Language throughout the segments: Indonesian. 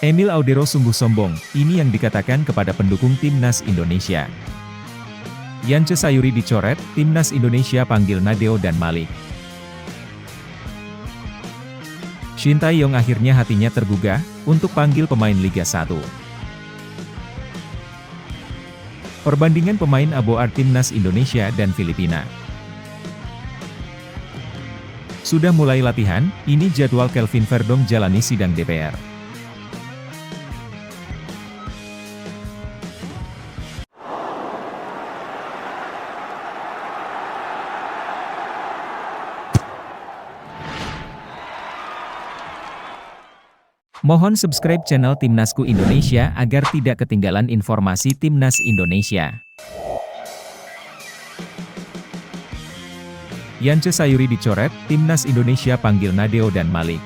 Emil Audero sungguh sombong, ini yang dikatakan kepada pendukung Timnas Indonesia. Yance Sayuri dicoret, Timnas Indonesia panggil Nadeo dan Malik. Shin Tae-yong akhirnya hatinya tergugah, untuk panggil pemain Liga 1. Perbandingan pemain ABOA Timnas Indonesia dan Filipina. Sudah mulai latihan, ini jadwal Kelvin Verdong jalani sidang DPR. Mohon subscribe channel Timnasku Indonesia agar tidak ketinggalan informasi Timnas Indonesia. Yance Sayuri dicoret, Timnas Indonesia panggil Nadeo dan Malik.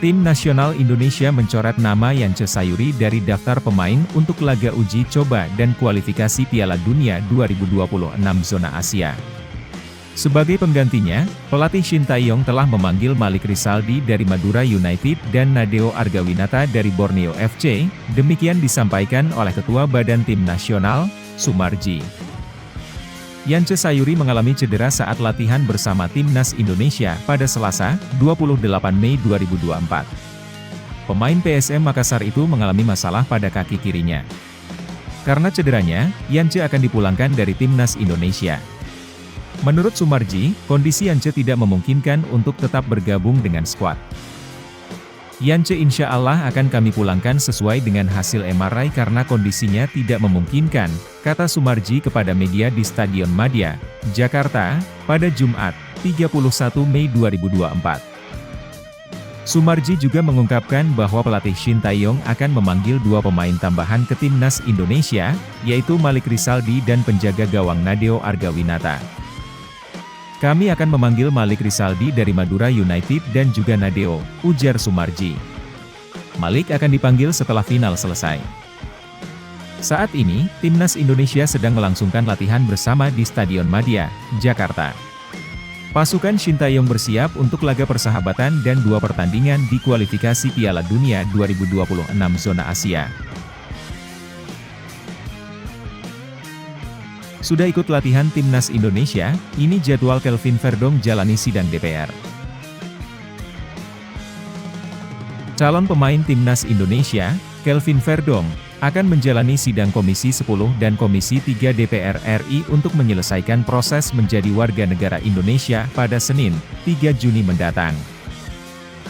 Tim nasional Indonesia mencoret nama Yance Sayuri dari daftar pemain untuk laga uji coba dan kualifikasi Piala Dunia 2026 zona Asia. Sebagai penggantinya, pelatih Shin Tae-yong telah memanggil Malik Rizaldi dari Madura United dan Nadeo Argawinata dari Borneo FC, demikian disampaikan oleh Ketua Badan Tim Nasional, Sumarji. Yance Sayuri mengalami cedera saat latihan bersama Timnas Indonesia pada Selasa, 28 Mei 2024. Pemain PSM Makassar itu mengalami masalah pada kaki kirinya. Karena cederanya, Yance akan dipulangkan dari Timnas Indonesia. Menurut Sumarji, kondisi Yance tidak memungkinkan untuk tetap bergabung dengan skuad. Yance insya Allah akan kami pulangkan sesuai dengan hasil MRI karena kondisinya tidak memungkinkan, kata Sumarji kepada media di Stadion Madia, Jakarta, pada Jumat, 31 Mei 2024. Sumarji juga mengungkapkan bahwa pelatih Shin Tae-yong akan memanggil dua pemain tambahan ke Timnas Indonesia, yaitu Malik Rizaldi dan penjaga gawang Nadeo Argawinata. Kami akan memanggil Malik Rizaldi dari Madura United dan juga Nadeo, ujar Sumarji. Malik akan dipanggil setelah final selesai. Saat ini, Timnas Indonesia sedang melangsungkan latihan bersama di Stadion Madia, Jakarta. Pasukan Shin Tae-yong bersiap untuk laga persahabatan dan dua pertandingan di kualifikasi Piala Dunia 2026 zona Asia. Sudah ikut latihan Timnas Indonesia, ini jadwal Kelvin Verdong jalani sidang DPR. Calon pemain Timnas Indonesia, Kelvin Verdong, akan menjalani sidang Komisi 10 dan Komisi 3 DPR RI untuk menyelesaikan proses menjadi warga negara Indonesia pada Senin, 3 Juni mendatang.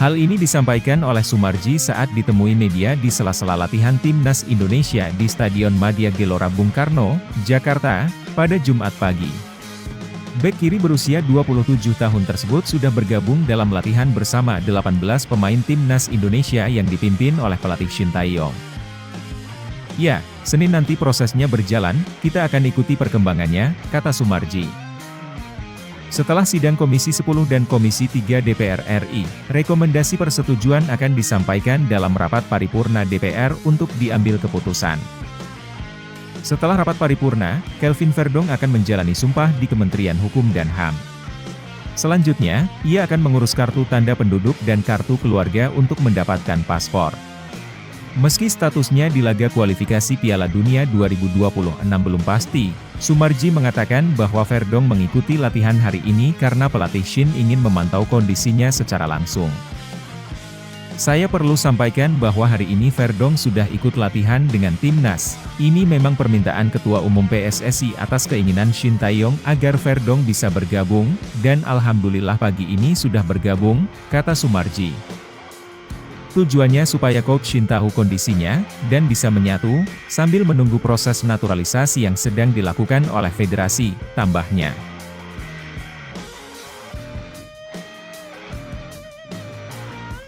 Hal ini disampaikan oleh Sumarji saat ditemui media di sela-sela latihan Timnas Indonesia di Stadion Madia Gelora Bung Karno, Jakarta, pada Jumat pagi. Bek kiri berusia 27 tahun tersebut sudah bergabung dalam latihan bersama 18 pemain Timnas Indonesia yang dipimpin oleh pelatih Shin Tae-yong. Ya, Senin nanti prosesnya berjalan, kita akan ikuti perkembangannya, kata Sumarji. Setelah sidang Komisi 10 dan Komisi 3 DPR RI, rekomendasi persetujuan akan disampaikan dalam rapat paripurna DPR untuk diambil keputusan. Setelah rapat paripurna, Kelvin Verdong akan menjalani sumpah di Kementerian Hukum dan HAM. Selanjutnya, ia akan mengurus kartu tanda penduduk dan kartu keluarga untuk mendapatkan paspor. Meski statusnya di laga kualifikasi Piala Dunia 2026 belum pasti, Sumarji mengatakan bahwa Verdong mengikuti latihan hari ini karena pelatih Shin ingin memantau kondisinya secara langsung. Saya perlu sampaikan bahwa hari ini Verdong sudah ikut latihan dengan Timnas. Ini memang permintaan Ketua Umum PSSI atas keinginan Shin Tae-yong agar Verdong bisa bergabung, dan alhamdulillah pagi ini sudah bergabung, kata Sumarji. Tujuannya supaya coach Shin tahu kondisinya, dan bisa menyatu, sambil menunggu proses naturalisasi yang sedang dilakukan oleh federasi, tambahnya.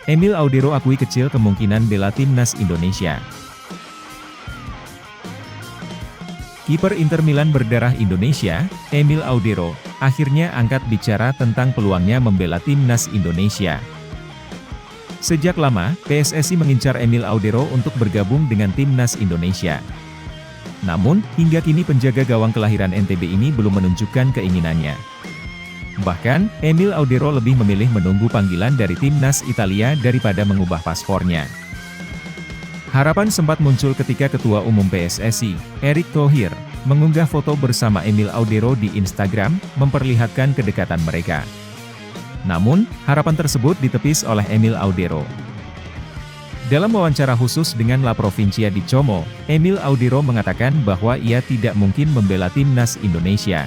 Emil Audero akui kecil kemungkinan bela Timnas Indonesia. Kiper Inter Milan berdarah Indonesia, Emil Audero, akhirnya angkat bicara tentang peluangnya membela Timnas Indonesia. Sejak lama, PSSI mengincar Emil Audero untuk bergabung dengan Timnas Indonesia. Namun, hingga kini penjaga gawang kelahiran NTB ini belum menunjukkan keinginannya. Bahkan, Emil Audero lebih memilih menunggu panggilan dari timnas Italia daripada mengubah paspornya. Harapan sempat muncul ketika Ketua Umum PSSI, Erick Thohir, mengunggah foto bersama Emil Audero di Instagram, memperlihatkan kedekatan mereka. Namun, harapan tersebut ditepis oleh Emil Audero. Dalam wawancara khusus dengan La Provincia di Como, Emil Audero mengatakan bahwa ia tidak mungkin membela timnas Indonesia.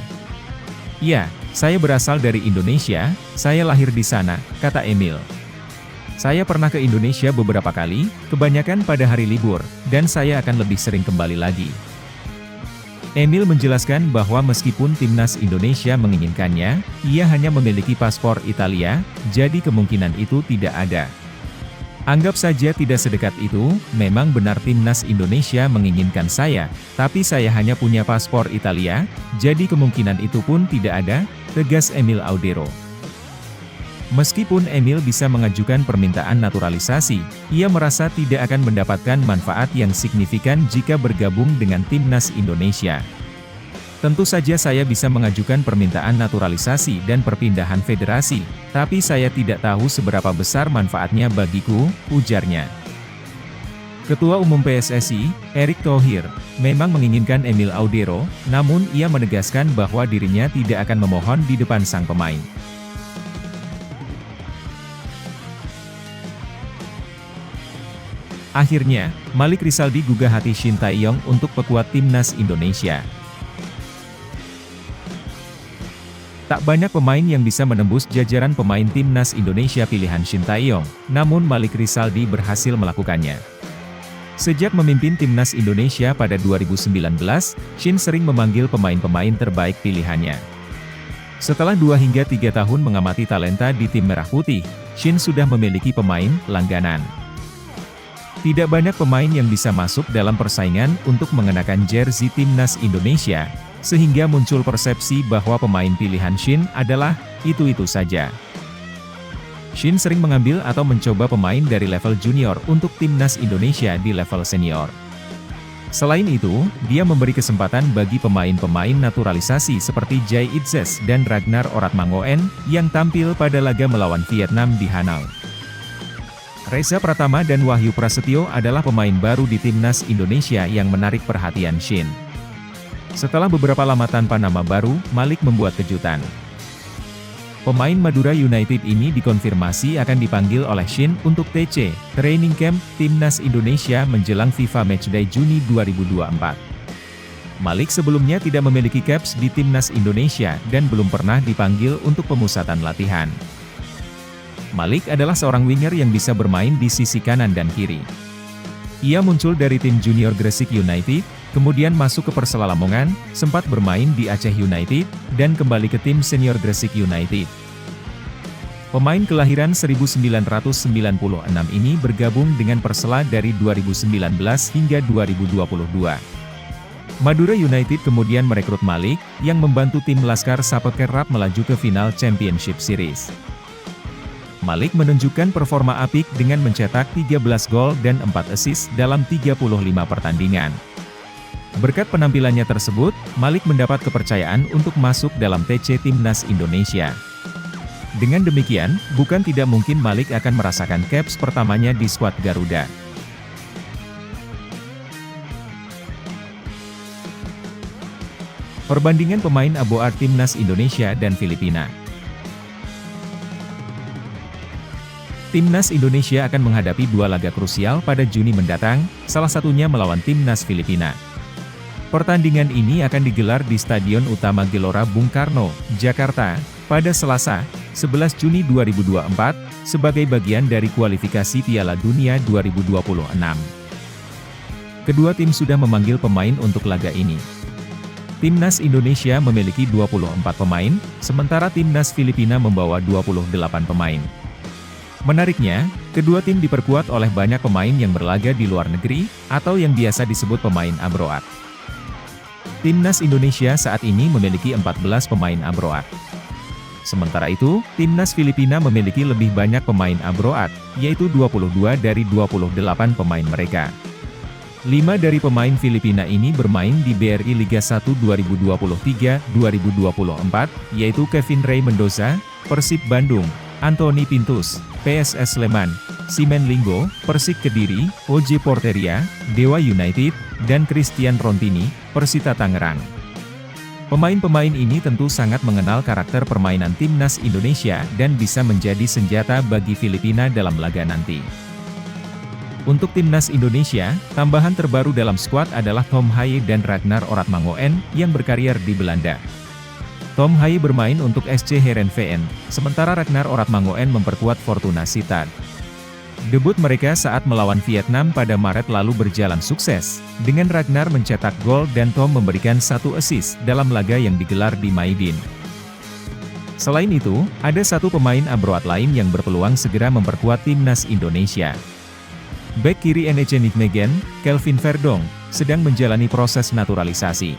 "Ya, saya berasal dari Indonesia, saya lahir di sana," kata Emil. "Saya pernah ke Indonesia beberapa kali, kebanyakan pada hari libur, dan saya akan lebih sering kembali lagi." Emil menjelaskan bahwa meskipun timnas Indonesia menginginkannya, ia hanya memiliki paspor Italia, jadi kemungkinan itu tidak ada. "Anggap saja tidak sedekat itu, memang benar timnas Indonesia menginginkan saya, tapi saya hanya punya paspor Italia, jadi kemungkinan itu pun tidak ada," tegas Emil Audero. Meskipun Emil bisa mengajukan permintaan naturalisasi, ia merasa tidak akan mendapatkan manfaat yang signifikan jika bergabung dengan timnas Indonesia. "Tentu saja saya bisa mengajukan permintaan naturalisasi dan perpindahan federasi, tapi saya tidak tahu seberapa besar manfaatnya bagiku," ujarnya. Ketua Umum PSSI, Erick Thohir, memang menginginkan Emil Audero, namun ia menegaskan bahwa dirinya tidak akan memohon di depan sang pemain. Akhirnya, Malik Rizaldi gugah hati Shin Tae-yong untuk pekuat timnas Indonesia. Tak banyak pemain yang bisa menembus jajaran pemain timnas Indonesia pilihan Shin Tae-yong, namun Malik Rizaldi berhasil melakukannya. Sejak memimpin timnas Indonesia pada 2019, Shin sering memanggil pemain-pemain terbaik pilihannya. Setelah 2 hingga 3 tahun mengamati talenta di tim Merah Putih, Shin sudah memiliki pemain langganan. Tidak banyak pemain yang bisa masuk dalam persaingan untuk mengenakan jersey timnas Indonesia, sehingga muncul persepsi bahwa pemain pilihan Shin adalah itu-itu saja. Shin sering mengambil atau mencoba pemain dari level junior untuk timnas Indonesia di level senior. Selain itu, dia memberi kesempatan bagi pemain-pemain naturalisasi seperti Jai Itzes dan Ragnar Oratmangoen, yang tampil pada laga melawan Vietnam di Hanau. Reza Pratama dan Wahyu Prasetyo adalah pemain baru di timnas Indonesia yang menarik perhatian Shin. Setelah beberapa lama tanpa nama baru, Malik membuat kejutan. Pemain Madura United ini dikonfirmasi akan dipanggil oleh Shin untuk TC, Training Camp, Timnas Indonesia menjelang FIFA Matchday Juni 2024. Malik sebelumnya tidak memiliki caps di Timnas Indonesia dan belum pernah dipanggil untuk pemusatan latihan. Malik adalah seorang winger yang bisa bermain di sisi kanan dan kiri. Ia muncul dari tim junior Gresik United, kemudian masuk ke Persela Lamongan, sempat bermain di Aceh United, dan kembali ke tim senior Gresik United. Pemain kelahiran 1996 ini bergabung dengan Persela dari 2019 hingga 2022. Madura United kemudian merekrut Malik, yang membantu tim Laskar Sapekerrap melaju ke final Championship Series. Malik menunjukkan performa apik dengan mencetak 13 gol dan 4 assist dalam 35 pertandingan. Berkat penampilannya tersebut, Malik mendapat kepercayaan untuk masuk dalam TC Timnas Indonesia. Dengan demikian, bukan tidak mungkin Malik akan merasakan caps pertamanya di skuad Garuda. Perbandingan pemain ABOA Timnas Indonesia dan Filipina. Timnas Indonesia akan menghadapi 2 laga krusial pada Juni mendatang, salah satunya melawan Timnas Filipina. Pertandingan ini akan digelar di Stadion Utama Gelora Bung Karno, Jakarta, pada Selasa, 11 Juni 2024, sebagai bagian dari kualifikasi Piala Dunia 2026. Kedua tim sudah memanggil pemain untuk laga ini. Timnas Indonesia memiliki 24 pemain, sementara Timnas Filipina membawa 28 pemain. Menariknya, kedua tim diperkuat oleh banyak pemain yang berlaga di luar negeri, atau yang biasa disebut pemain abroad. Timnas Indonesia saat ini memiliki 14 pemain abroad. Sementara itu, Timnas Filipina memiliki lebih banyak pemain abroad, yaitu 22 dari 28 pemain mereka. 5 dari pemain Filipina ini bermain di BRI Liga 1 2023-2024, yaitu Kevin Rey Mendoza, Persib Bandung, Anthony Pintus, PSS Sleman, Simen Linggo, Persik Kediri, OJ Porteria, Dewa United, dan Christian Rontini, Persita Tangerang. Pemain-pemain ini tentu sangat mengenal karakter permainan timnas Indonesia dan bisa menjadi senjata bagi Filipina dalam laga nanti. Untuk timnas Indonesia, tambahan terbaru dalam skuad adalah Tom Haye dan Ragnar Oratmangoen yang berkarier di Belanda. Tom Haye bermain untuk SC Heerenveen, sementara Ragnar Oratmangoen memperkuat Fortuna Sittard. Debut mereka saat melawan Vietnam pada Maret lalu berjalan sukses, dengan Ragnar mencetak gol dan Tom memberikan 1 assist dalam laga yang digelar di Maidin. Selain itu, ada satu pemain abroad lain yang berpeluang segera memperkuat timnas Indonesia. Bek kiri NEC Nijmegen, Kelvin Verdonk, sedang menjalani proses naturalisasi.